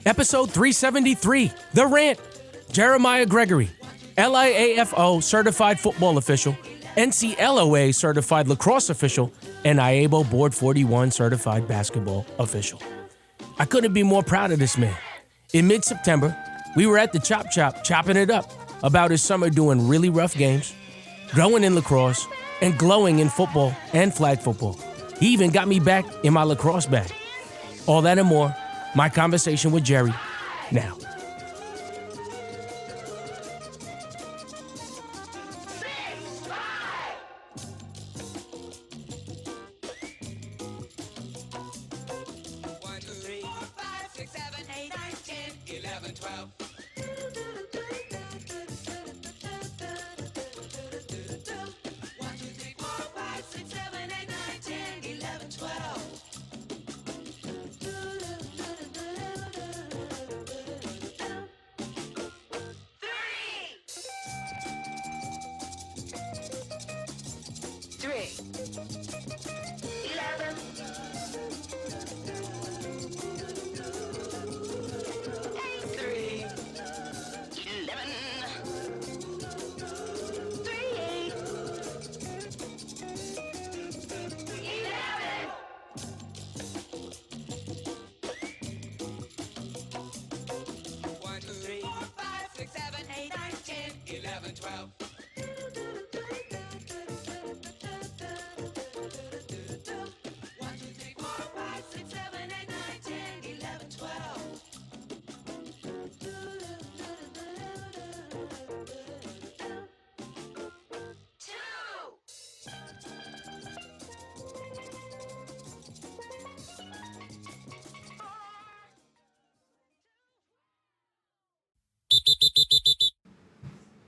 Episode 373, The Rant. Jeremiah Gregory, LIAFO Certified Football Official, NCLOA Certified Lacrosse Official, and IAABO Board 41 Certified Basketball Official. I couldn't be more proud of this man. In mid-September, we were at the Chop Chop chopping it up about his summer doing really rough games, growing in lacrosse, and glowing in football and flag football. He even got me back in my lacrosse bag. All that and more, my conversation with Jeri now.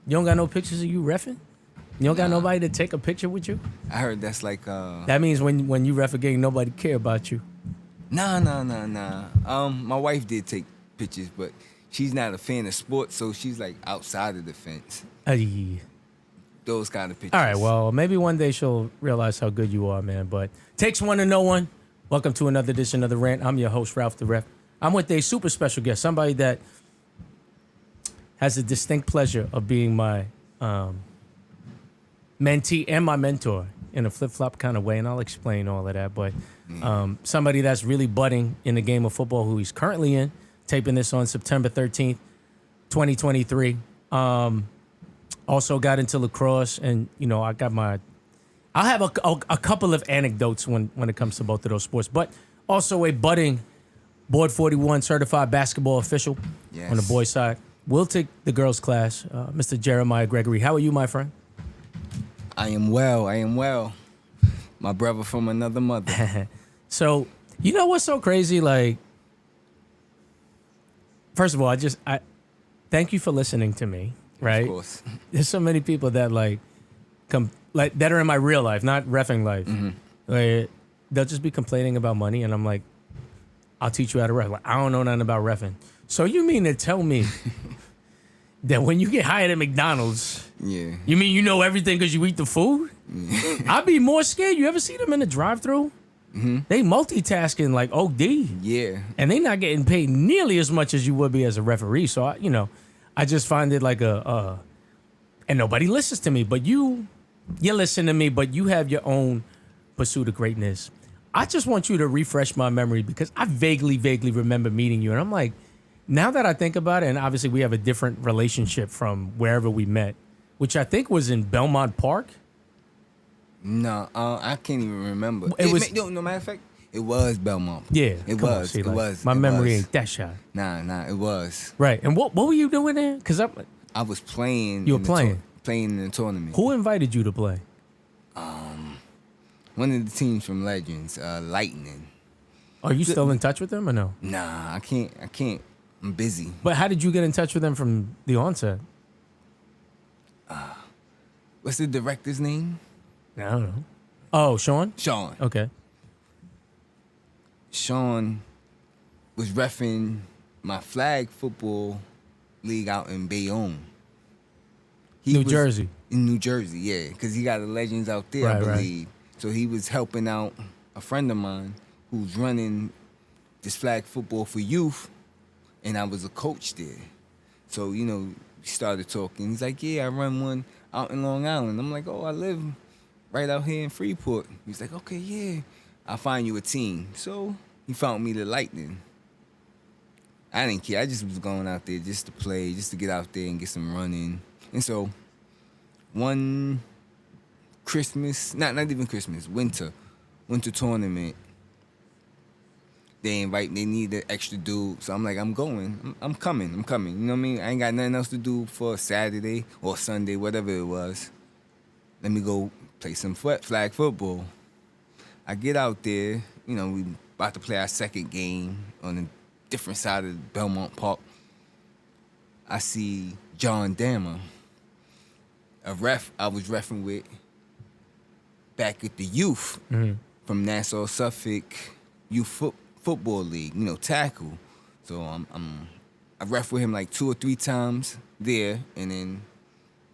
You don't got no pictures of you reffing? You don't got nobody to take a picture with you? I heard that's like That means when you ref a game, nobody care about you. Nah. My wife did take pictures, but she's not a fan of sports, so she's like outside of the fence. Those kind of pictures. All right, well, maybe one day she'll realize how good you are, man. But takes one to know one. Welcome to another edition of The Rant. I'm your host, Ralph the Ref. I'm with a super special guest, somebody that has the distinct pleasure of being my mentee and my mentor in a flip-flop kind of way, and I'll explain all of that. But somebody that's really budding in the game of football, who he's currently in, taping this on September 13th, 2023. Also got into lacrosse, and, you know, I'll have a couple of anecdotes when it comes to both of those sports, but also a budding Board 41 certified basketball official on the boys' side. We'll take the girls' class. Mr. Jeremiah Gregory, how are you, my friend? I am well. My brother from another mother. So, you know what's so crazy? Like, first of all, I thank you for listening to me, right? Of course. There's so many people that that are in my real life, not reffing life. Mm-hmm. Like, they'll just be complaining about money, and I'm like, I'll teach you how to ref. Like, I don't know nothing about reffing. So you mean to tell me that when you get hired at McDonald's, you mean you know everything because you eat the food? I'd be more scared. You ever see them in the drive-thru? Mm-hmm. They multitasking like OD. Yeah. And they not getting paid nearly as much as you would be as a referee. So, I just find it like and nobody listens to me. But you listen to me, but you have your own pursuit of greatness. I just want you to refresh my memory because I vaguely remember meeting you. And I'm like, now that I think about it, and obviously we have a different relationship from wherever we met, which I think was in Belmont Park. No, I can't even remember. No matter of fact, it was Belmont. Yeah, it was. My memory ain't that shot. Nah, it was. Right, and what were you doing there? Because I was playing. You were playing in the tournament. Who invited you to play? One of the teams from Legends, Lightning. Are you still in touch with them or no? Nah, I can't. I'm busy. But how did you get in touch with them from the onset? What's the director's name? I don't know. Oh, Sean? Sean. Okay. Sean was reffing my flag football league out in Bayonne. New Jersey. In New Jersey, yeah, because he got the Legends out there, I believe. Right. So he was helping out a friend of mine who's running this flag football for youth and I was a coach there. So, you know, we started talking. He's like, yeah, I run one out in Long Island. I'm like, oh, I live right out here in Freeport. He's like, okay, yeah, I'll find you a team. So he found me the Lightning. I didn't care. I just was going out there just to play, just to get out there and get some running. And so one Christmas, not even Christmas, winter tournament, they need an extra dude. So I'm like, I'm going. I'm coming. You know what I mean? I ain't got nothing else to do for Saturday or Sunday, whatever it was. Let me go play some flag football. I get out there. You know, we about to play our second game on a different side of Belmont Park. I see John Dammer, a ref I was reffing with back at the youth from Nassau Suffolk Youth Football League, you know, tackle. So I ref with him like 2 or 3 times there, and then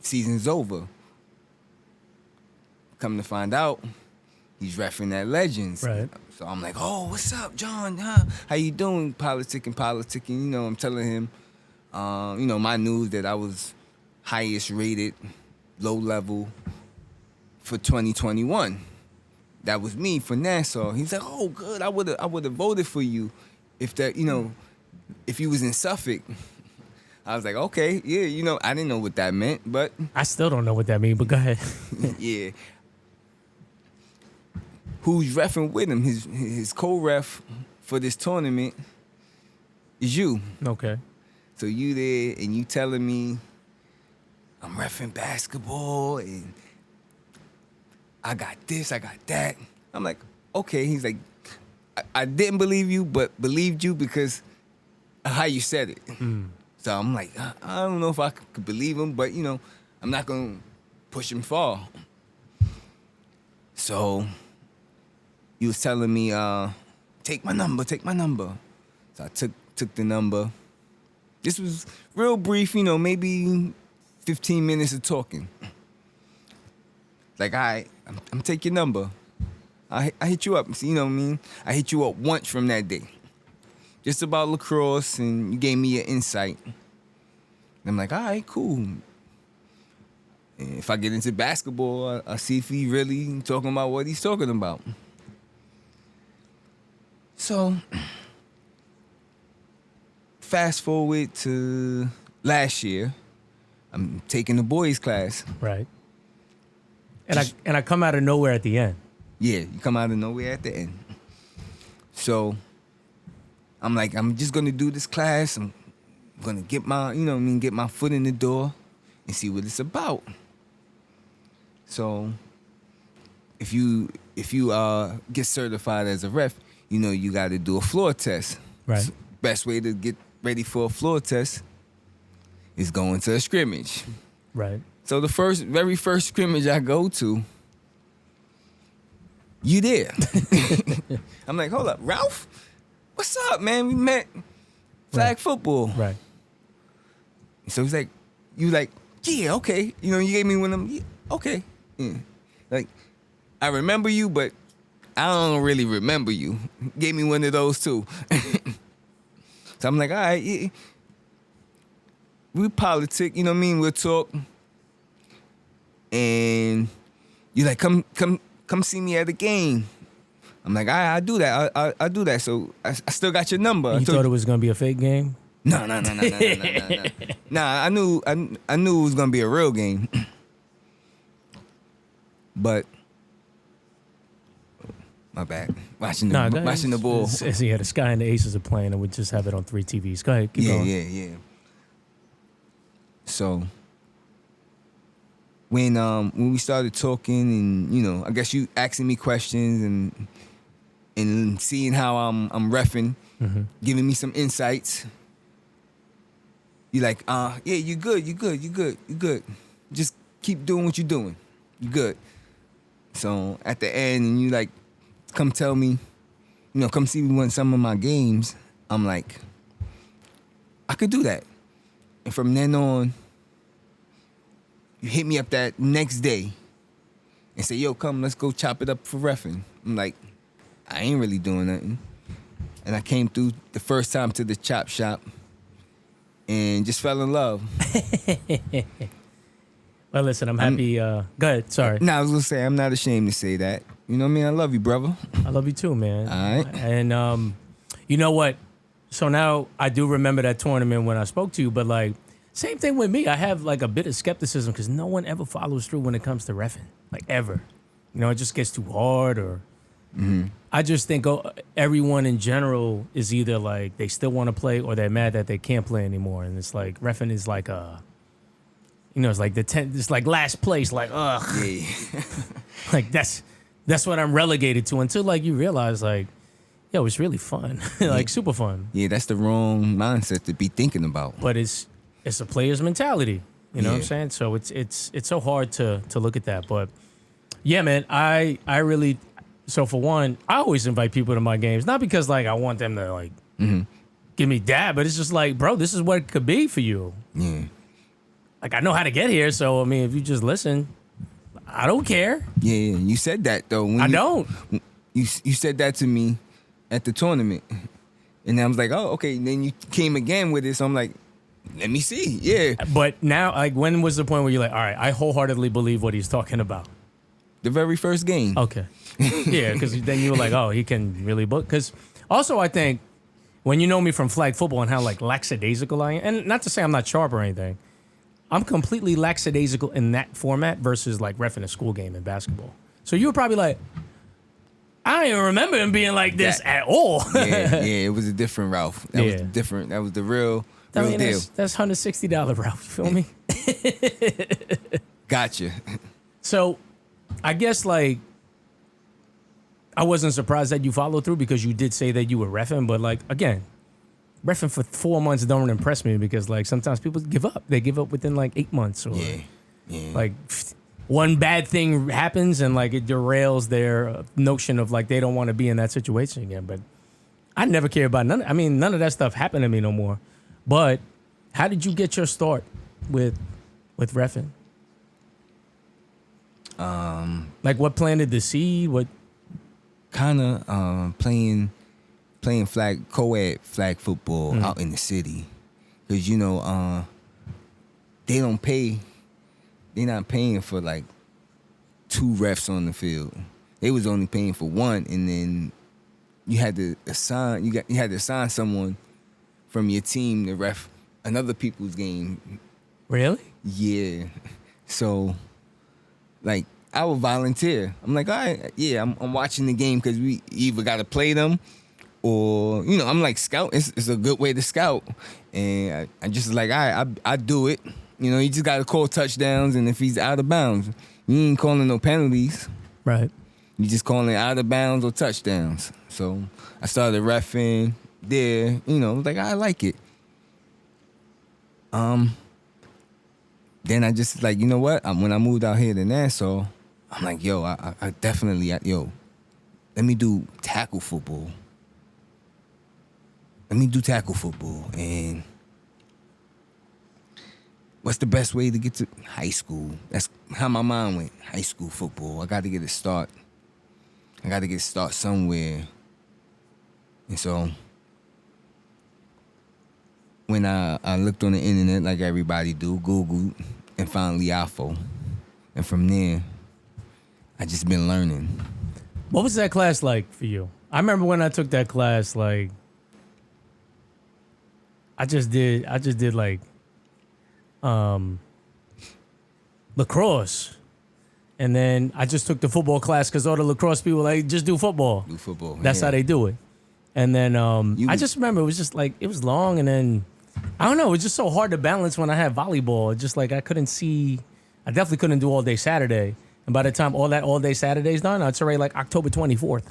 season's over. Come to find out, he's reffing at Legends. Right. So I'm like, oh, what's up, John? How you doing? Politicking. You know, I'm telling him, you know, my news that I was highest rated, low level for 2021. That was me for Nassau. He's like, oh, good. I would have voted for you if that, you know, if you was in Suffolk. I was like, okay, yeah, you know, I didn't know what that meant, but I still don't know what that means, but go ahead. yeah. Who's reffing with him? His co-ref for this tournament is you. Okay. So you there and you telling me I'm reffing basketball and I got this, I got that. I'm like, okay. He's like, I didn't believe you, but believed you because of how you said it. So I'm like, I don't know if I could believe him, but, you know, I'm not going to push him far. So he was telling me, take my number. So I took the number. This was real brief, you know, maybe 15 minutes of talking. Like, all right, I'm take your number. I hit you up. You know what I mean? I hit you up once from that day. Just about lacrosse, and you gave me your insight. And I'm like, all right, cool. And if I get into basketball, I see if he really talking about what he's talking about. So, fast forward to last year. I'm taking the boys class. Right. And I come out of nowhere at the end. Yeah, you come out of nowhere at the end. So I'm like, I'm just gonna do this class. I'm gonna get my, you know what I mean, get my foot in the door and see what it's about. So if you get certified as a ref, you know you gotta do a floor test. Right. So best way to get ready for a floor test is going to a scrimmage. Right. So the very first scrimmage I go to, you there. I'm like, hold up, Ralph? What's up, man? We met flag football. Right. So he's like, you like, yeah, okay. You know, you gave me one of them, yeah, okay. Yeah. Like, I remember you, but I don't really remember you. Gave me one of those too. So I'm like, all right, yeah. We politic, you know what I mean? We'll talk. And you like, come see me at the game. I'm like, all right, I'll do that. I'll do that. So I still got your number. You thought it was gonna be a fake game? No. Nah, I knew it was gonna be a real game. But my bad. Watching the ball. Yeah, the Sky and the Aces are playing, and we just have it on 3 TVs. Go ahead, keep going. Yeah. So when we started talking, and you know, I guess you asking me questions and seeing how I'm reffing, giving me some insights. You like, yeah, you good. Just keep doing what you're doing. You good. So at the end, and you like, come tell me, you know, come see me in some of my games. I'm like, I could do that. And from then on, you hit me up that next day and say, yo, come, let's go chop it up for reffing. I'm like, I ain't really doing nothing. And I came through the first time to the chop shop. and just fell in love. Well, listen, I'm happy. Go ahead. Sorry. No, I was gonna say I'm not ashamed to say that. You know what I mean? I love you, brother. I love you too, man. All right. And you know what? So now I do remember that tournament when I spoke to you, but like same thing with me. I have like a bit of skepticism because no one ever follows through when it comes to reffing, like ever. You know, it just gets too hard, or I just think everyone in general is either like they still want to play or they're mad that they can't play anymore, and it's like reffing is like you know, it's like it's like last place, like ugh, Yeah. like that's what I'm relegated to until like you realize like, yo, it's really fun, like super fun. Yeah, that's the wrong mindset to be thinking about. But it's a player's mentality, you know what I'm Yeah. saying? So it's so hard to look at that. But yeah, man, I really, so for one, I always invite people to my games, not because like I want them to like give me dab, but it's just like, bro, this is what it could be for you. Yeah. Like I know how to get here, so I mean, if you just listen, I don't care. Yeah, you said that though. When I don't. You said that to me at the tournament, and I was like, oh, okay. And then you came again with it, so I'm like, let me see. Yeah, But now, like, when was the point where you're like, all right, I wholeheartedly believe what he's talking about? the very first game. Okay. Yeah, because then you were like, oh, he can really book. Because also, I think when you know me from flag football and how like lackadaisical I am, and not to say I'm not sharp or anything, I'm completely lackadaisical in that format versus like reffing a school game in basketball. So you were probably like, I don't even remember him being like this at all. Yeah, it was a different Ralph. That was Yeah. different. That was the real I mean, deal. that's $160, Ralph. You feel me? Gotcha. So I guess like I wasn't surprised that you followed through because you did say that you were reffing, but like again, reffing for 4 months don't impress me because like sometimes people give up. They give up within like 8 months or Yeah. like one bad thing happens and like it derails their notion of like they don't want to be in that situation again. But I never care about none of that stuff happened to me no more. But how did you get your start with reffing? Like what planted the seed? What? Kind of playing co-ed flag football out in the city, because you know they don't pay. They're not paying for like 2 refs on the field. They was only paying for 1, and then you had to assign. You had to assign someone from your team to ref another people's game. Really? Yeah. So, like, I would volunteer. I'm like, all right, yeah, I'm watching the game because we either got to play them or, you know, I'm like scout. It's a good way to scout. And I just like, all right, I do it. You know, you just got to call touchdowns, and if he's out of bounds, you ain't calling no penalties. Right. You just calling out of bounds or touchdowns. So I started reffing there. You know, like, I like it. Then I just like, you know what? When I moved out here to Nassau, I'm like, yo, I definitely, let me do tackle football. And what's the best way to get to high school? That's how my mind went. High school football. I got to get a start. I got to get a start somewhere. And so when I looked on the internet like everybody do, Googled, and found LIAFO. And from there, I just been learning. What was that class like for you? I remember when I took that class, like I just did like lacrosse. And then I just took the football class because all the lacrosse people were like, just do football. Do football. That's how they do it. And then I just remember it was just like, it was long, and then I don't know, it was just so hard to balance when I had volleyball. It just like I definitely couldn't do all day Saturday. And by the time all day Saturday's done, it's already like October 24th.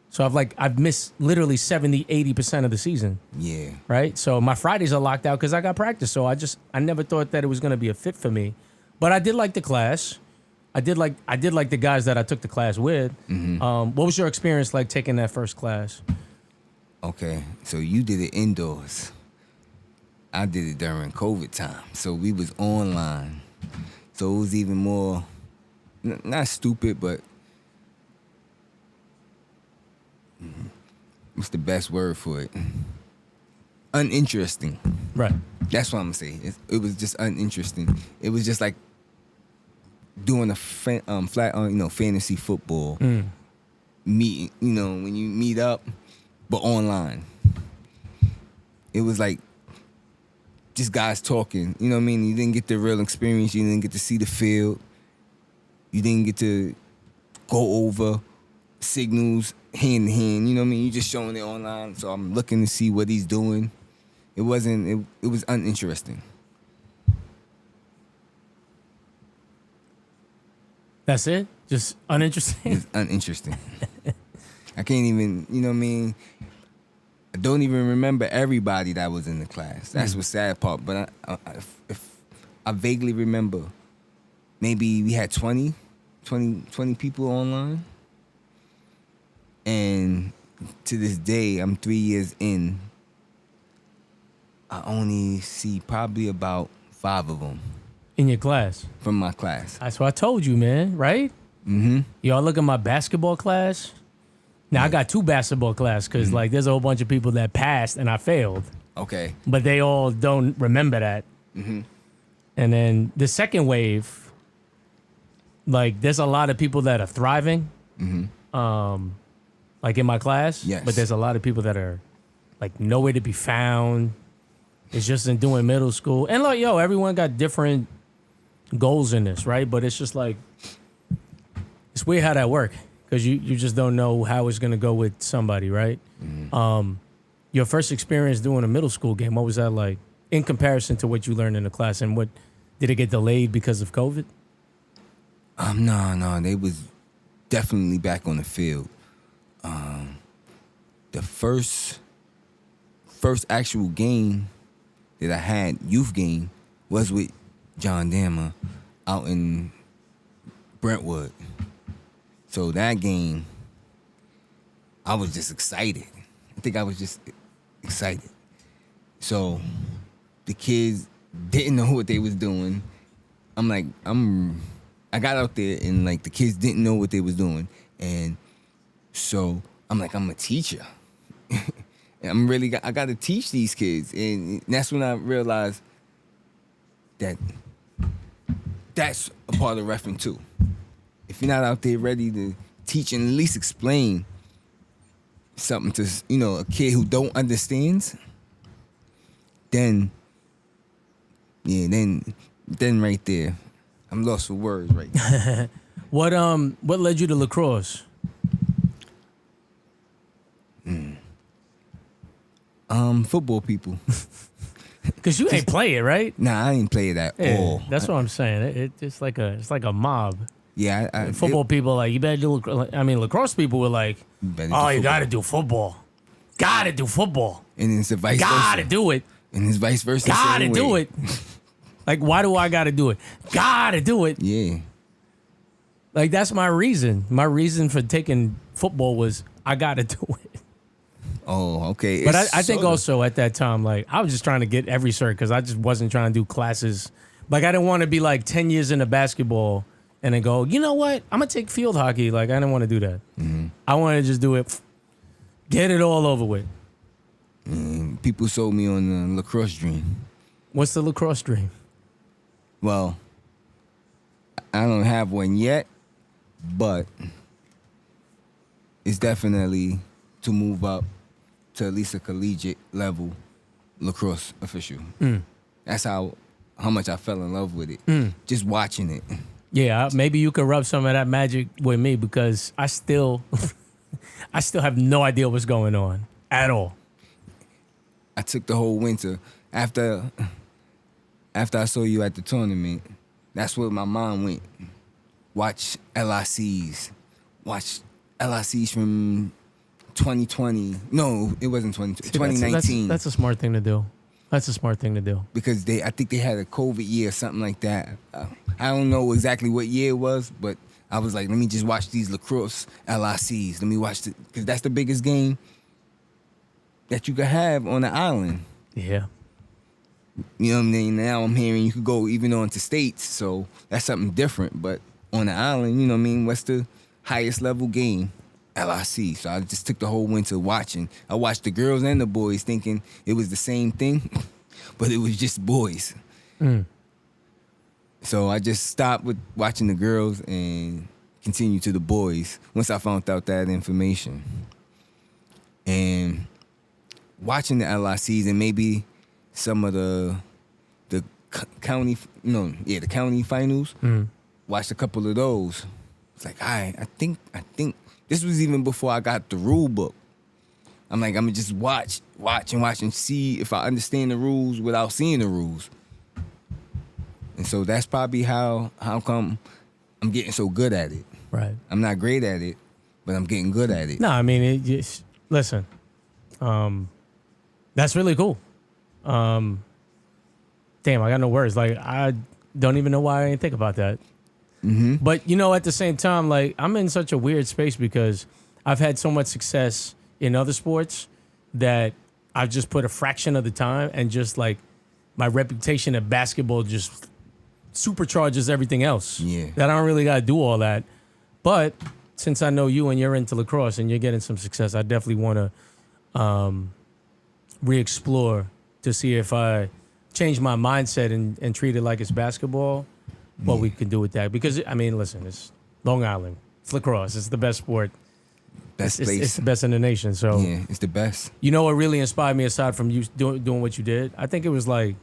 So I've missed literally 70, 80% of the season. Yeah. Right? So my Fridays are locked out because I got practice. So I never thought that it was going to be a fit for me. But I did like the class. I did like the guys that I took the class with. What was your experience like taking that first class? Okay, so you did it indoors. I did it during COVID time. So we was online. So it was even more, not stupid, but what's the best word for it? uninteresting. Right. That's what I'm gonna say. It was just uninteresting. It was just like doing a fantasy football meeting. You know, when you meet up, but online. It was like just guys talking. You know what I mean? You didn't get the real experience. You didn't get to see the field. You didn't get to go over signals hand to hand. You know what I mean? You just showing it online. So I'm looking to see what he's doing. It wasn't. It was uninteresting. That's it? Just uninteresting? It's uninteresting. I can't even. You know what I mean? I don't even remember everybody that was in the class. That's the sad part. But I vaguely remember, maybe we had 20 people online. And to this day, I'm 3 years in. I only see probably about 5 of them. In your class? From my class. That's what I told you, man, right? Mm-hmm. Y'all look at my basketball class. Now, I got 2 basketball classes because, like, there's a whole bunch of people that passed and I failed. Okay. But they all don't remember that. Mm-hmm. And then the second wave, like, there's a lot of people that are thriving, like, in my class. Yes. But there's a lot of people that are, like, nowhere to be found. It's just in doing middle school. And, like, everyone got different goals in this, right? But it's just, like, it's weird how that works. Because you just don't know how it's going to go with somebody, right? Mm-hmm. Your first experience doing a middle school game, what was that like in comparison to what you learned in the class? And what did it get delayed because of COVID? No, they was definitely back on the field. The first actual game that I had, youth game, was with John Dammer out in Brentwood. So that game, I was just excited. I think I was just excited. So the kids didn't know what they was doing. I got out there and like the kids didn't know what they was doing. And so I'm like, I'm a teacher. I got to teach these kids. And that's when I realized that that's a part of reffing too. If you're not out there ready to teach and at least explain something to, a kid who don't understands, then right there, I'm lost for words right now. What led you to lacrosse? Football people. Because you ain't play it, right? Nah, I ain't play it at all. That's what I'm saying. It's like a mob. Yeah, football people like you better do. Lacrosse people were like, you got to do football. Got to do football. And it's a vice versa. Got to do it. And it's vice versa. Got to do it. Like, why do I got to do it? Got to do it. Yeah. Like, that's my reason. My reason for taking football was I got to do it. Oh, okay. But I think also at that time, like, I was just trying to get every cert because I just wasn't trying to do classes. Like, I didn't want to be like 10 years into basketball and then go, you know what? I'm going to take field hockey. Like, I didn't want to do that. Mm-hmm. I wanted to just do it, get it all over with. People sold me on the lacrosse dream. What's the lacrosse dream? Well, I don't have one yet, but it's definitely to move up to at least a collegiate level lacrosse official. That's how much I fell in love with it. Just watching it. Yeah, maybe you could rub some of that magic with me because I still have no idea what's going on at all. I took the whole winter after I saw you at the tournament. That's where my mind went. Watch LICs from 2020. No, it wasn't 2020. 2019. That's a smart thing to do. Because I think they had a COVID year or something like that. I don't know exactly what year it was, but I was like, let me just watch these lacrosse LICs. Let me watch it, because that's the biggest game that you could have on the island. Yeah. You know what I mean? Now I'm hearing you could go even on to states, so that's something different. But on the island, you know what I mean? What's the highest level game? LIC. So I just took the whole winter watching. I watched the girls and the boys thinking it was the same thing, but it was just boys. So I just stopped with watching the girls and continued to the boys once I found out that information. And watching the LICs and maybe some of the county, the county finals, watched a couple of those. It's like, I think this was even before I got the rule book. I'm like, I'm gonna just watch and see if I understand the rules without seeing the rules. And so that's probably how come I'm getting so good at it. Right. I'm not great at it, but I'm getting good at it. No, I mean, listen, that's really cool. Damn, I got no words. Like, I don't even know why I didn't think about that. But, at the same time, like, I'm in such a weird space because I've had so much success in other sports that I've just put a fraction of the time, and just, like, my reputation at basketball just supercharges everything else. Yeah. That I don't really got to do all that. But since I know you and you're into lacrosse and you're getting some success, I definitely want to re-explore to see if I change my mindset and treat it like it's basketball, what we can do with that. Because, I mean, listen, it's Long Island. It's lacrosse. It's the best sport. Best place. It's the best in the nation. So, yeah, it's the best. You know what really inspired me aside from you doing what you did? I think it was like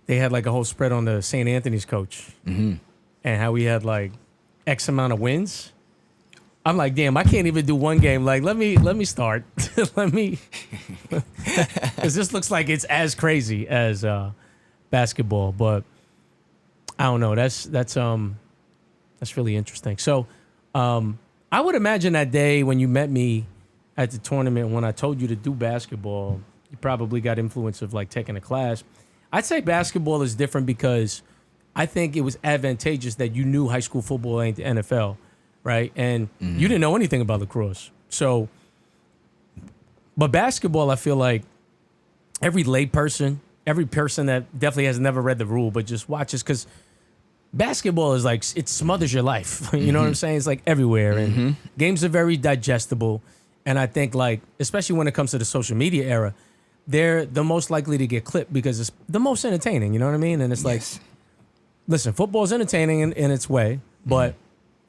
they had like a whole spread on the St. Anthony's coach and how he had like X amount of wins. I'm like, damn, I can't even do one game. Like, let me start. Because this looks like it's as crazy as basketball. But I don't know. That's really interesting. So I would imagine that day when you met me at the tournament, when I told you to do basketball, you probably got influence of like taking a class. I'd say basketball is different because I think it was advantageous that you knew high school football ain't the NFL, right? And you didn't know anything about lacrosse. So, but basketball, I feel like every lay person, every person that definitely has never read the rule but just watches, because basketball is like, it smothers your life. You know what I'm saying? It's like everywhere. And games are very digestible. And I think like, especially when it comes to the social media era, they're the most likely to get clipped because it's the most entertaining. You know what I mean? And it's like, listen, football is entertaining in its way, but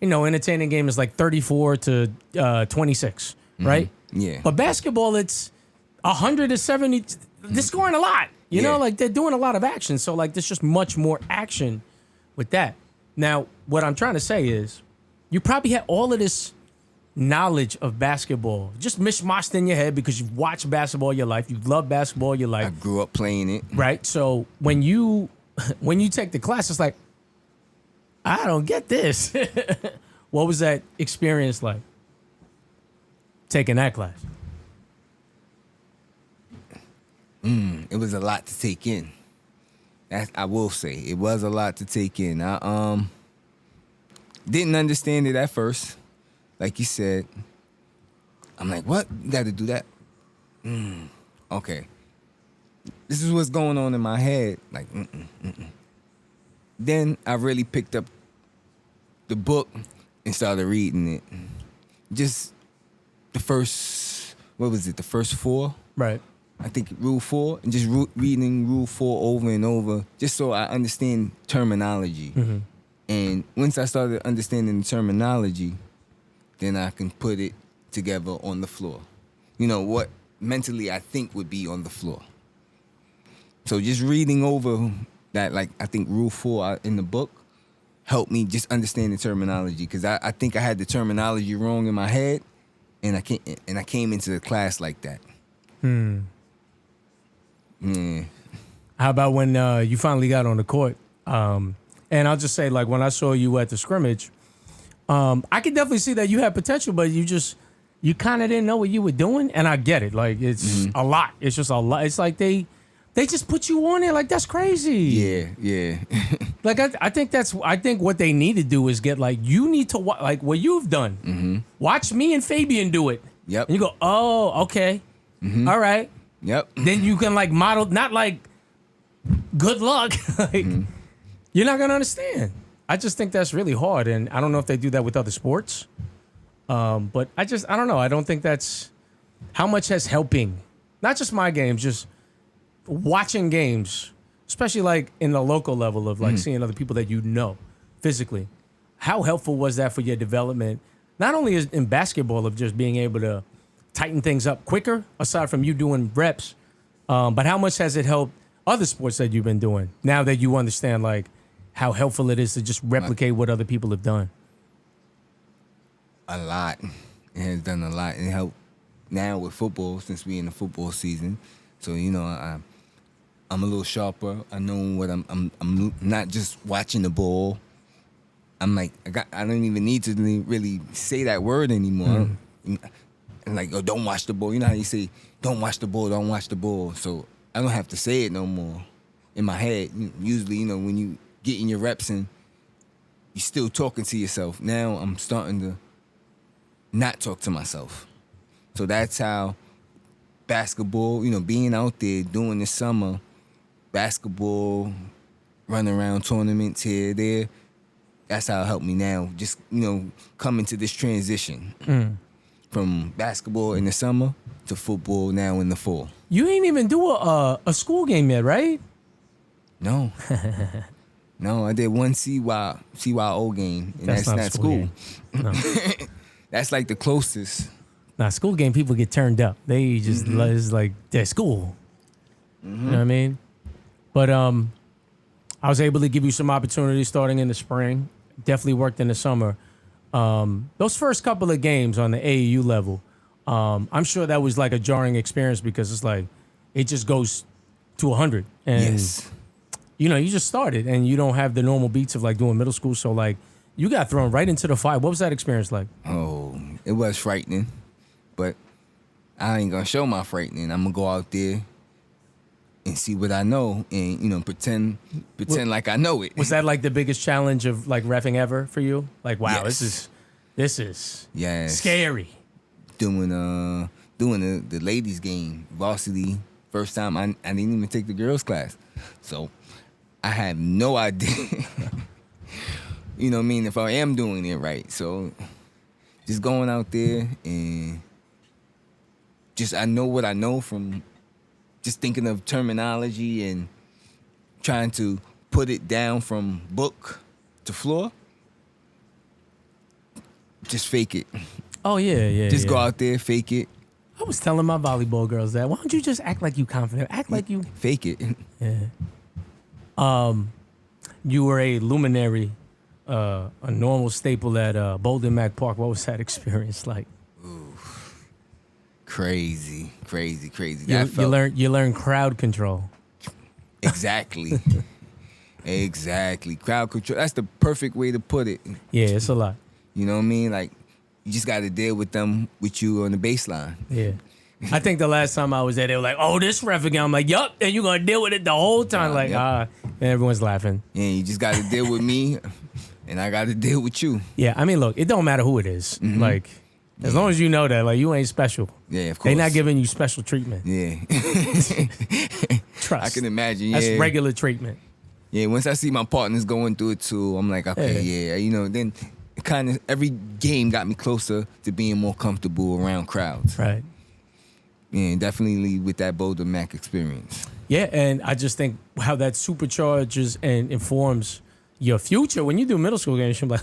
entertaining game is like 34 to 26, right? Yeah. But basketball, it's 170. They're scoring a lot. You know, like they're doing a lot of action. So like there's just much more action with that. Now, what I'm trying to say is you probably had all of this knowledge of basketball just mishmashed in your head because you've watched basketball your life. You love basketball your life. I grew up playing it. Right? So when you take the class, it's like, I don't get this. What was that experience like, taking that class? It was a lot to take in. I will say. It was a lot to take in. I didn't understand it at first. Like you said, I'm like, what? You got to do that? Okay. This is what's going on in my head. Like, Then I really picked up the book and started reading it. Just the first, the first 4? Right. I think Rule 4, and just reading Rule 4 over and over, just so I understand terminology. And once I started understanding the terminology, then I can put it together on the floor. You know, what mentally I think would be on the floor. So just reading over that, like, I think Rule 4 in the book helped me just understand the terminology, because I think I had the terminology wrong in my head, and I came into the class like that. Yeah. How about when you finally got on the court? And I'll just say, like, when I saw you at the scrimmage, I could definitely see that you had potential, but you kind of didn't know what you were doing. And I get it. Like, it's a lot. It's just a lot. It's like they just put you on there. Like, that's crazy. Yeah. Like, I think what they need to do is get, like, you need to watch, like, what you've done. Watch me and Fabian do it. Yep. And you go, oh, okay. All right. Yep. Then you can, like, model, not like, good luck. Like, you're not going to understand. I just think that's really hard, and I don't know if they do that with other sports. But I don't know. I don't think that's how much has helping, not just my games, just watching games, especially like in the local level of like seeing other people that you know physically. How helpful was that for your development? Not only in basketball of just being able to tighten things up quicker, aside from you doing reps, but how much has it helped other sports that you've been doing now that you understand like how helpful it is to just replicate what other people have done? A lot. It has done a lot. It helped now with football since we're in the football season. So, you know, I'm a little sharper. I know what I'm not just watching the ball. I'm like, I don't even need to really say that word anymore. And like, oh, don't watch the ball. You know how you say, don't watch the ball, don't watch the ball. So I don't have to say it no more in my head. Usually, you know, when you get in your reps and you're still talking to yourself. Now I'm starting to not talk to myself. So that's how basketball, you know, being out there doing this summer, basketball, running around tournaments here, there, that's how it helped me now. Just, you know, coming to this transition from basketball in the summer to football now in the fall. You ain't even do a school game yet, right? No. No, I did one CYO game, and that's not school. No. That's like the closest. Nah, school game, people get turned up. They just, it's like, they're school. You know what I mean? But I was able to give you some opportunities starting in the spring. Definitely worked in the summer. Those first couple of games on the AAU level, I'm sure that was like a jarring experience because it's like, it just goes to 100. And, Yes. you know, you just started and you don't have the normal beats of like doing middle school. So like, you got thrown right into the fire. What was that experience like? Oh, it was frightening, but I ain't gonna show my frightening. I'm gonna go out there and see what I know, and you know, pretend like I know it. Was that like the biggest challenge of like reffing ever for you? Like, wow, Yes. this is Yes. scary. Doing the ladies game varsity first time. I didn't even take the girls class, so I had no idea. You know what I mean? If I am doing it right, so just going out there and just I know what I know from just thinking of terminology and trying to put it down from book to floor. Just fake it. Oh yeah. Just go out there, fake it. I was telling my volleyball girls that. Why don't you just act like you confident? Act like you. Fake it. Yeah. You were a luminary, a normal staple at Bolden Mac Park. What was that experience like? Crazy. You learn crowd control. Exactly. Exactly. Crowd control. That's the perfect way to put it. Yeah, it's a lot. You know what I mean? Like, you just got to deal with them with you on the baseline. Yeah. I think the last time I was there, they were like, oh, this ref again. I'm like, yup, and you're going to deal with it the whole time. And everyone's laughing. Yeah, you just got to deal with me, and I got to deal with you. Yeah, I mean, look, it don't matter who it is. Like, as long as you know that, like, you ain't special. Yeah, of course. They're not giving you special treatment. Yeah. Trust. I can imagine, That's regular treatment. Yeah, once I see my partners going through it too, I'm like, okay, yeah. You know, then kind of every game got me closer to being more comfortable around crowds. Right. Yeah, definitely with that Boulder Mac experience. Yeah, and I just think how that supercharges and informs your future. When you do middle school games, you're like,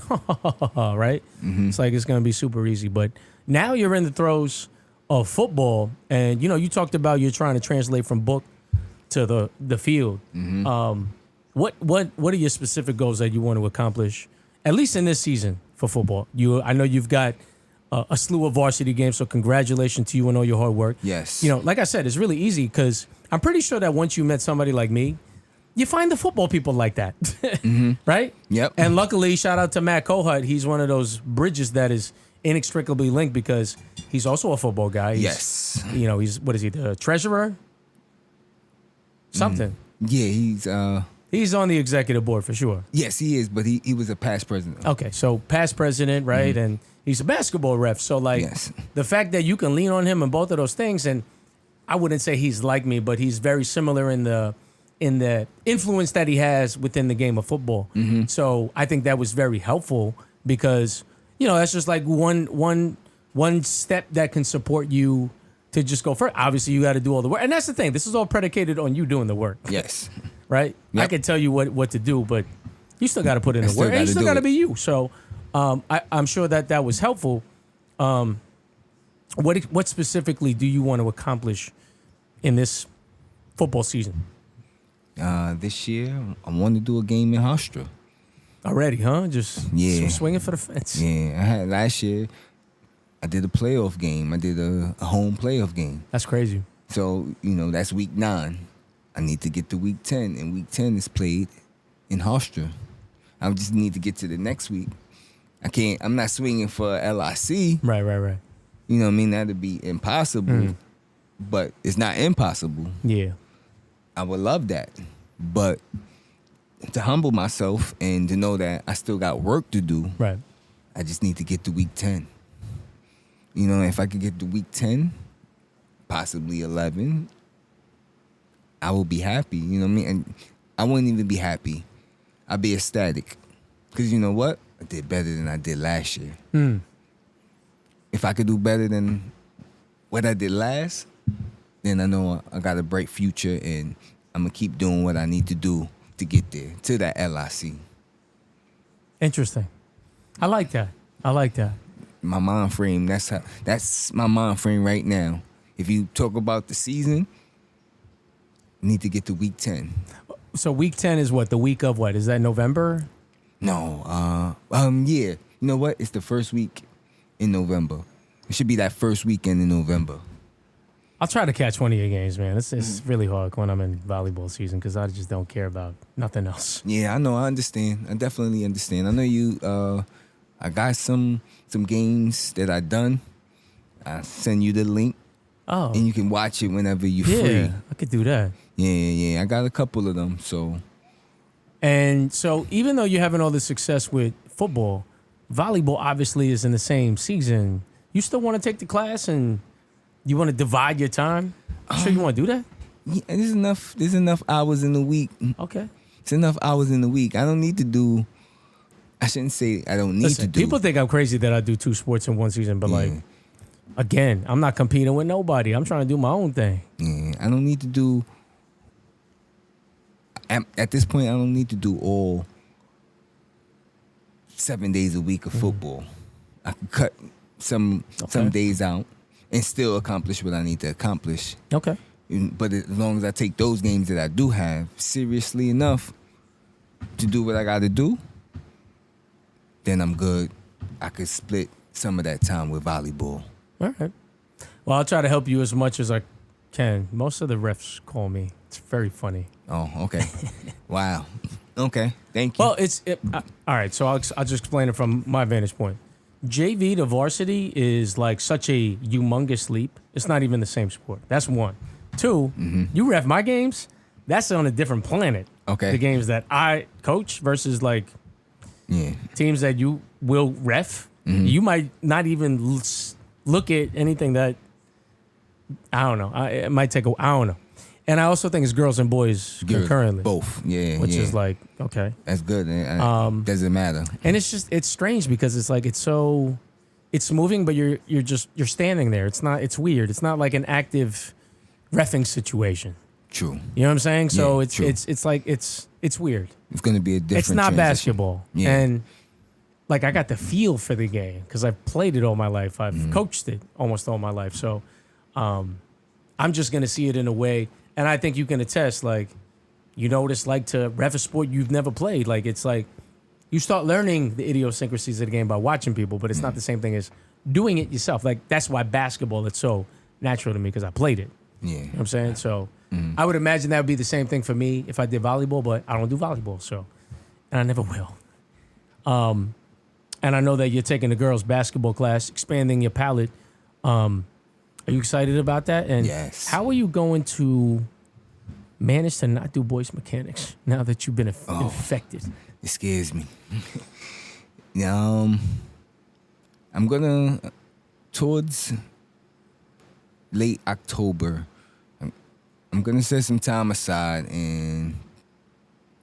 right? It's like it's going to be super easy. But now you're in the throes of football, and, you know, you talked about you're trying to translate from book to the field. What are your specific goals that you want to accomplish, at least in this season for football? I know you've got a slew of varsity games, so congratulations to you and all your hard work. Yes. You know, like I said, it's really easy because I'm pretty sure that once you met somebody like me, you find the football people like that, right? Yep. And luckily, shout out to Matt Kohut. He's one of those bridges that is inextricably linked because he's also a football guy. Yes. You know, what is he, the treasurer? Something. Yeah, He's on the executive board for sure. yes, he is, but he was a past president. Okay, so past president, right? And he's a basketball ref. So, like, Yes. the fact that you can lean on him in both of those things, and I wouldn't say he's like me, but he's very similar in the in the influence that he has within the game of football. So I think that was very helpful because, that's just like one step that can support you to just go first. Obviously, you got to do all the work. And that's the thing. This is all predicated on you doing the work. Yes. Right? Yep. I can tell you what to do, but you still got to put in the work. And you still got to be you. So I'm sure that was helpful. What specifically do you want to accomplish in this football season? This year, I want to do a game in Hofstra. Already, huh? Just swinging for the fence. Yeah, I had last year. I did a playoff game. I did a home playoff game. That's crazy. So that's week 9. I need to get to week 10, and week 10 is played in Hofstra. I just need to get to the next week. I'm not swinging for LIC. Right. You know what I mean? That'd be impossible, but it's not impossible. Yeah. I would love that. But to humble myself and to know that I still got work to do, right. I just need to get to week 10. If I could get to week 10, possibly 11, I will be happy. You know what I mean? And I wouldn't even be happy. I'd be ecstatic. Because you know what? I did better than I did last year. If I could do better than what I did last, then I know I got a bright future and I'm going to keep doing what I need to do to get there, to that LIC. Interesting. I like that. My mind frame, that's my mind frame right now. If you talk about the season, I need to get to week 10. So week 10 is what? The week of what? Is that November? No. Yeah. You know what? It's the first week in November. It should be that first weekend in November. I'll try to catch one of your games, man. It's really hard when I'm in volleyball season because I just don't care about nothing else. Yeah, I know. I understand. I definitely understand. I know you. I got some games that I done. I send you the link. Oh. And you can watch it whenever you're free. Yeah, I could do that. Yeah. I got a couple of them. And so even though you're having all this success with football, volleyball obviously is in the same season. You still want to take the class and you want to divide your time? You sure you want to do that? Yeah, there's enough hours in the week. Okay. It's enough hours in the week. I don't need to do. I shouldn't say I don't need to do. People think I'm crazy that I do 2 sports in one season, but again, I'm not competing with nobody. I'm trying to do my own thing. Yeah, I don't need to do. At this point, I don't need to do all 7 days a week of football. I can cut some days out and still accomplish what I need to accomplish. Okay. But as long as I take those games that I do have seriously enough to do what I got to do, then I'm good. I could split some of that time with volleyball. All right. Well, I'll try to help you as much as I can. Most of the refs call me. It's very funny. Oh, okay. Wow. Okay. Thank you. Well, all right. So I'll just explain it from my vantage point. JV to varsity is like such a humongous leap. It's not even the same sport. That's one. 2, you ref my games. That's on a different planet. Okay. The games that I coach versus like teams that you will ref. You might not even look at anything that, I don't know. It might take I don't know. And I also think it's girls and boys concurrently. Both, yeah. Which is like, okay. That's good. Doesn't matter. And it's strange because it's like, it's moving, but you're standing there. It's weird. It's not like an active reffing situation. True. You know what I'm saying? So Yeah, it's like, it's weird. It's going to be a different It's not transition. basketball. Yeah. And like, I got the feel for the game because I've played it all my life. I've coached it almost all my life. So I'm just going to see it in a way. And I think you can attest, like, you know what it's like to ref a sport you've never played. Like, it's like you start learning the idiosyncrasies of the game by watching people, but it's not the same thing as doing it yourself. Like, that's why basketball, it's so natural to me because I played it. Yeah. You know what I'm saying? So I would imagine that would be the same thing for me if I did volleyball, but I don't do volleyball, so, and I never will. And I know that you're taking the girls' basketball class, expanding your palette. Are you excited about that? And yes. How are you going to manage to not do boys mechanics now that you've been infected? It scares me. I'm towards late October, I'm I'm gonna set some time aside and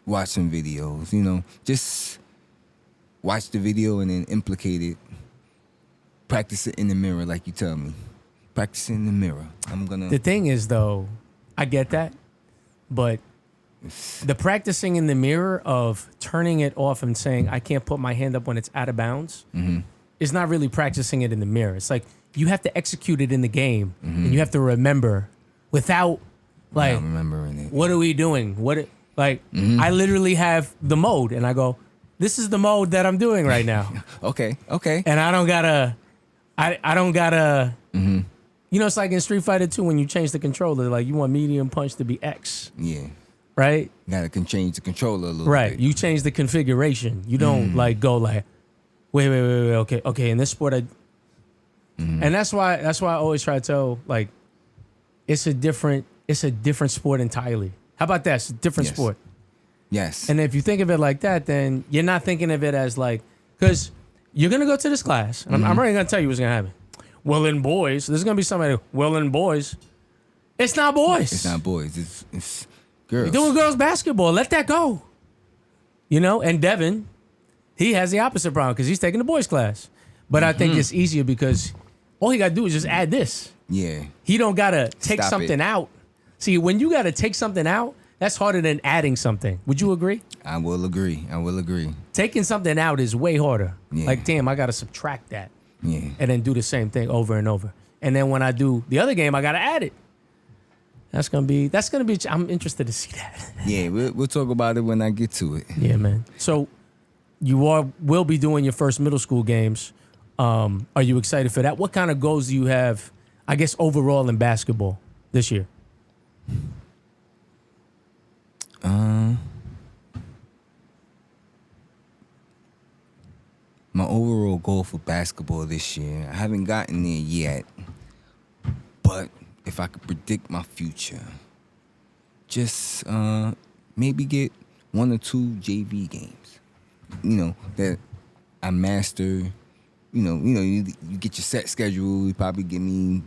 watch some videos. Just watch the video and then implicate it. Practice it in the mirror, like you tell me. Practice it in the mirror. The thing is, though, I get that, but the practicing in the mirror of turning it off and saying, I can't put my hand up when it's out of bounds, is not really practicing it in the mirror. It's like you have to execute it in the game, and you have to remember without, like, remembering it. What are we doing? I literally have the mode, and I go, this is the mode that I'm doing right now. Okay. And I don't gotta, it's like in Street Fighter 2 when you change the controller, like you want medium punch to be X. Yeah. Right? You gotta change the controller a little bit. Right. You change the configuration. You don't go like, wait, okay. In this sport, and that's why I always try to tell, like, it's a different sport entirely. How about that? It's a different sport. Yes. And if you think of it like that, then you're not thinking of it as like, because you're gonna go to this class, and I'm already gonna tell you what's gonna happen. Well, in boys, there's gonna be somebody. Well, in boys, it's not boys. It's not boys. It's girls. You're doing girls basketball. Let that go. And Devin, he has the opposite problem because he's taking the boys class. But I think it's easier because all he gotta do is just add this. Yeah. He don't gotta take Stop something out. See, when you gotta take something out, that's harder than adding something. Would you agree? I will agree. Taking something out is way harder. Yeah. Like, damn, I gotta subtract that. Yeah. And then do the same thing over and over. And then when I do the other game, I gotta add it. That's gonna be. I'm interested to see that. Yeah, we'll talk about it when I get to it. Yeah, man. So you will be doing your first middle school games. Are you excited for that? What kind of goals do you have, I guess, overall in basketball this year? My overall goal for basketball this year, I haven't gotten there yet, but if I could predict my future, just maybe get 1 or 2 JV games, that I master. You get your set schedule. You probably give me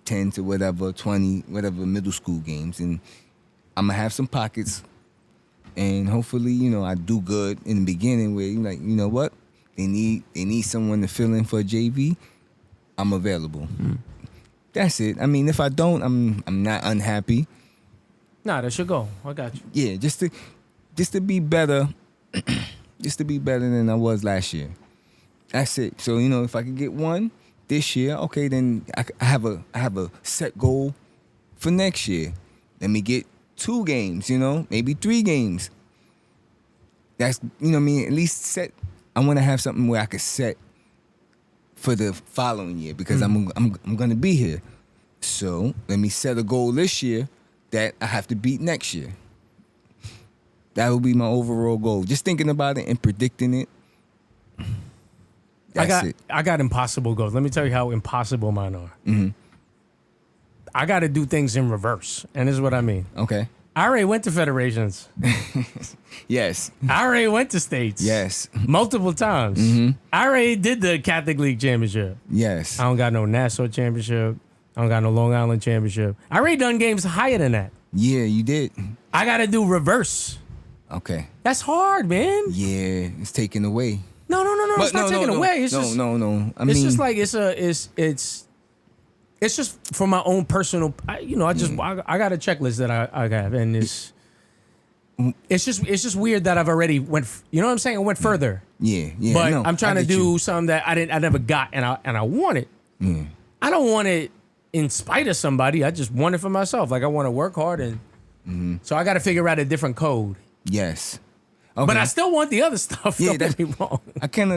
10 to whatever, 20, whatever middle school games, and I'm gonna have some pockets, and hopefully, I do good in the beginning where you're like, you know what? They need someone to fill in for a JV. I'm available. That's it. I mean, if I don't, I'm not unhappy. Nah, that's your goal. I got you. Yeah, just to be better, just to be better than I was last year. That's it. So if I could get 1 this year, okay, then I have a set goal for next year. Let me get 2 games. Maybe 3 games. That's at least set. I want to have something where I could set for the following year because I'm gonna be here. So let me set a goal this year that I have to beat next year. That would be my overall goal. Just thinking about it and predicting it. I got impossible goals. Let me tell you how impossible mine are. I got to do things in reverse, and this is what I mean. Okay. I already went to federations. Yes. I already went to states. Yes. Multiple times. I already did the Catholic League Championship. Yes. I don't got no Nassau Championship. I don't got no Long Island Championship. I already done games higher than that. Yeah, you did. I got to do reverse. Okay. That's hard, man. Yeah, it's taken away. No. It's not taken away. It's just no. It's just like it's just for my own personal. I got a checklist that I have, and it's just weird that I've already went. You know what I'm saying? I went further. Yeah. But I'm trying to do something that I never got, and I want it. Yeah. I don't want it in spite of somebody. I just want it for myself. Like I want to work hard, and so I got to figure out a different code. Yes. Okay. But I still want the other stuff. Yeah, don't get me wrong.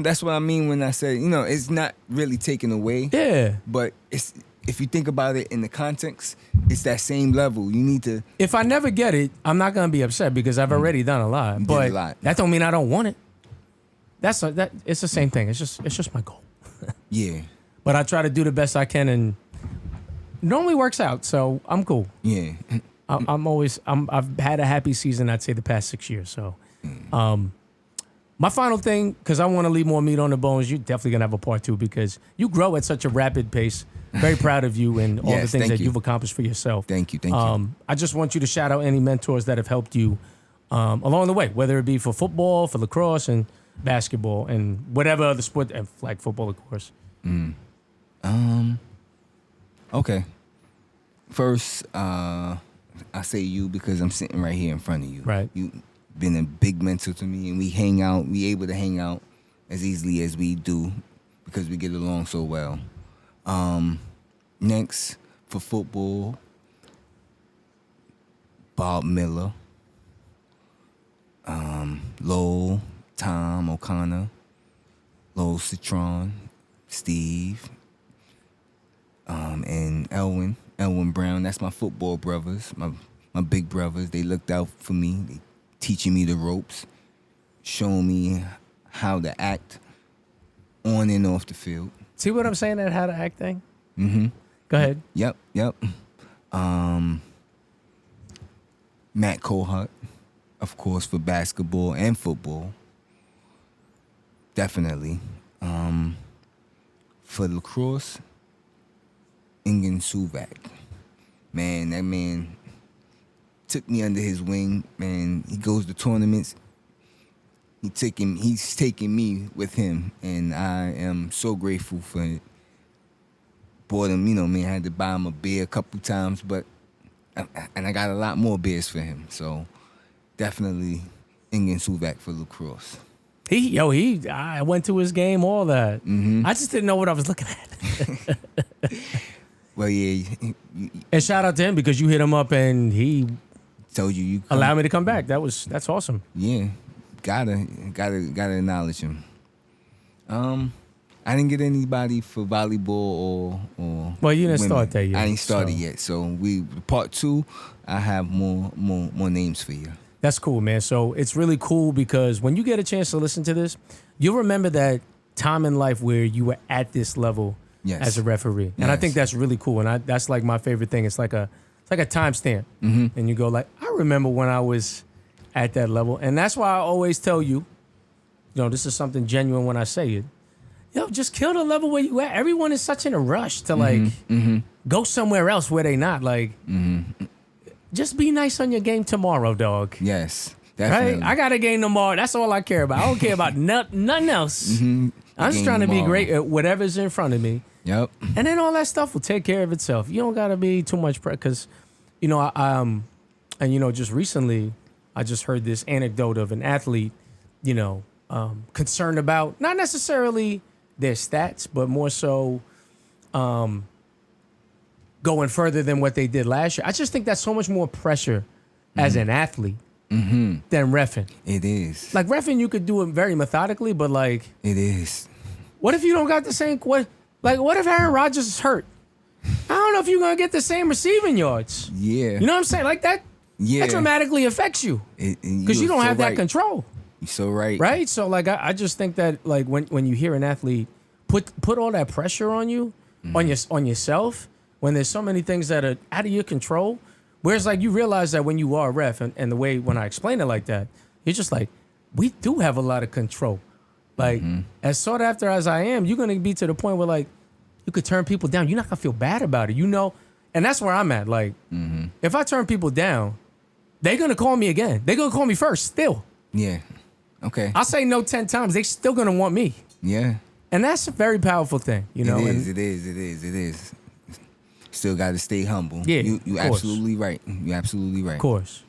That's what I mean when I say, it's not really taken away. Yeah. But if you think about it in the context, it's that same level. You need to. If I never get it, I'm not gonna be upset because I've already done a lot. You but did a lot. That don't mean I don't want it. It's the same thing. It's just my goal. Yeah. But I try to do the best I can, and it normally works out. So I'm cool. Yeah. I've had a happy season. I'd say the past 6 years. So, My final thing, because I want to leave more meat on the bones, you're definitely going to have a part 2 because you grow at such a rapid pace. Very proud of you and all the Yes, things thank that you. you've accomplished for yourself. Thank you. Thank you. I just want you to shout out any mentors that have helped you along the way, whether it be for football, for lacrosse, and basketball, and whatever other sport, and flag football, of course. Okay. First, I say you because I'm sitting right here in front of you. Right. You been a big mentor to me, and we hang out. We able to hang out as easily as we do because we get along so well. Next, for football, Bob Miller, Lowell, Tom O'Connor, Lowell Citron, Steve, and Elwin Brown. That's my football brothers, my big brothers. They looked out for me, they teaching me the ropes, showing me how to act on and off the field. See what I'm saying, that how to act thing? Mm-hmm. Go ahead. Yep. Matt Kohut, of course, for basketball and football. Definitely. For lacrosse, Ingen Suvak. Man, that man took me under his wing. Man, he goes to tournaments. He's taking me with him, and I am so grateful for it. Bought him, I had to buy him a beer a couple times, and I got a lot more beers for him. So definitely Ingen Suvak for lacrosse. I went to his game, all that. Mm-hmm. I just didn't know what I was looking at. Well, yeah, And shout out to him because you hit him up and he told you come. allowed me to come back. That's awesome. Yeah, gotta acknowledge him. I didn't get anybody for volleyball or Well, you didn't women. start that yet. I ain't started so. yet. So part 2, I have more names for you. That's cool, man. So it's really cool because when you get a chance to listen to this, you'll remember that time in life where you were at this level as a referee. And I Yes. think that's really cool. And that's like my favorite thing. It's like a timestamp. Mm-hmm. And you go like, I remember when I was at that level. And that's why I always tell you, this is something genuine when I say it. Just kill the level where you at. Everyone is such in a rush to go somewhere else where they not. Like, just be nice on your game tomorrow, dog. Yes, definitely. Right? I got a game tomorrow. That's all I care about. I don't care about nothing else. Mm-hmm. I'm just trying to be great at whatever's in front of me. Yep. And then all that stuff will take care of itself. You don't got to be too much because, just recently, I just heard this anecdote of an athlete, concerned about not necessarily their stats, but more so going further than what they did last year. I just think that's so much more pressure as an athlete than reffing. It is. Like reffing, you could do it very methodically, but like, It is. what if you don't got the same? What if Aaron Rodgers is hurt? I don't know if you're gonna get the same receiving yards. Yeah. You know what I'm saying? Like that. Yeah. That dramatically affects you because you don't have that control. You're so right. Right? So like I just think that like when you hear an athlete put all that pressure on you, on yourself, when there's so many things that are out of your control, whereas like you realize that when you are a ref and the way when I explain it like that, you're just like, we do have a lot of control. Like as sought after as I am, you're gonna be to the point where like you could turn people down. You're not gonna feel bad about it, and that's where I'm at. Like if I turn people down, they're gonna call me again. They're gonna call me first still. Yeah. Okay. I'll say no 10 times. They still gonna want me. Yeah. And that's a very powerful thing, It is. Still got to stay humble. Yeah, you of course. absolutely right. You're absolutely right. Of course.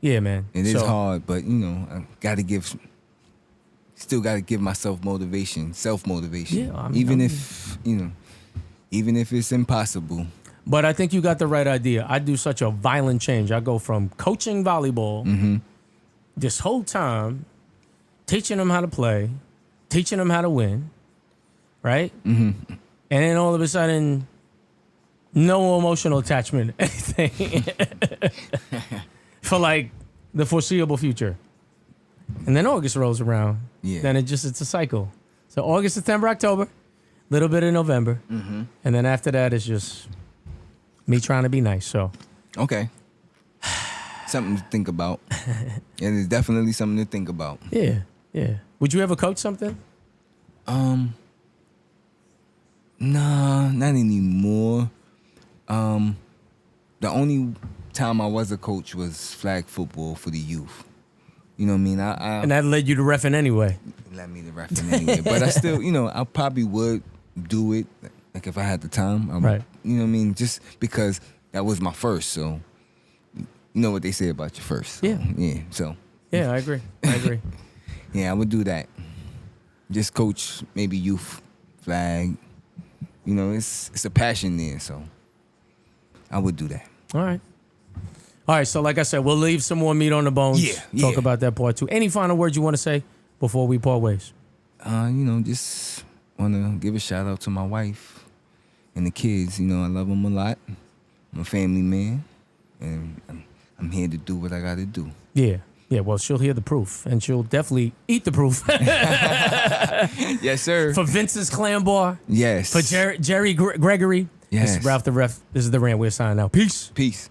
Yeah, man. It is hard, but I still got to give myself motivation, self-motivation. Yeah, even if it's impossible. But I think you got the right idea. I do such a violent change. I go from coaching volleyball this whole time, teaching them how to play, teaching them how to win, right? And then all of a sudden, no emotional attachment, anything, for like the foreseeable future. And then August rolls around. Yeah. Then it's a cycle. So August, September, October, little bit of November. And then after that, it's just me trying to be nice. So. Okay. Something to think about. And it's definitely something to think about. Yeah. Yeah. Would you ever coach something? Nah, not anymore. The only time I was a coach was flag football for the youth. You know what I mean? And that led you to reffing anyway. Let me to reffing anyway. But I still, I probably would do it, like if I had the time. Right. You know what I mean? Just because that was my first, so you know what they say about your first. So, Yeah. Yeah, so. Yeah, I agree. Yeah, I would do that. Just coach maybe youth flag. It's a passion there, so I would do that. All right, so like I said, we'll leave some more meat on the bones. Talk Yeah. about that part too. Any final words you want to say before we part ways? Just want to give a shout out to my wife and the kids. I love them a lot. I'm a family man, and I'm here to do what I got to do. Yeah, well, she'll hear the proof, and she'll definitely eat the proof. Yes, sir. For Vince's Clam Bar. Yes. For Jeri Gregory. Yes. This is Ralph the Ref. This is The Rant. We're signing out. Peace. Peace.